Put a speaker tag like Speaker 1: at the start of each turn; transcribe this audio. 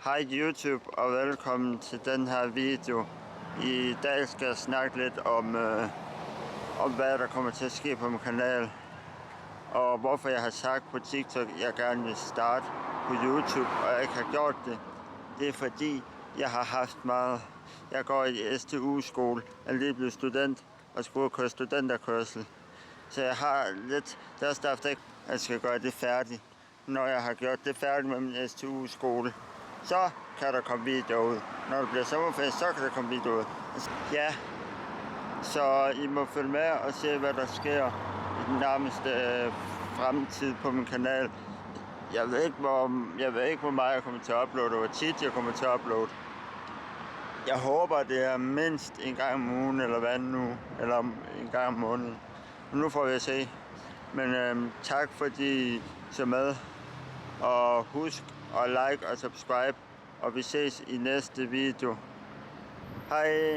Speaker 1: Hej YouTube og velkommen til den her video. I dag skal jeg snakke lidt om hvad der kommer til at ske på min kanal. Og hvorfor jeg har sagt på TikTok, at jeg gerne vil starte på YouTube, og jeg ikke har gjort det. Det er fordi, jeg har haft meget. Jeg går i STU-skole, jeg er lige blevet student og skal køre studenterkørsel. Så jeg har lidt, det er også derfor, at jeg skal gøre det færdigt. Når jeg har gjort det færdigt med min STU-skole, så kan der komme video ud. Når det bliver sommerferie, så kan der komme video ud. Ja, så I må følge med og se, hvad der sker i den nærmeste fremtid på min kanal. Jeg ved ikke, hvor meget jeg kommer til at uploade, og hvor tit jeg kommer til at uploade. Jeg håber, det er mindst en gang om ugen, eller hvad nu, eller en gang om måneden. Nu får vi se. Men tak fordi I så med. Og husk at like og subscribe. Og vi ses i næste video. Hej!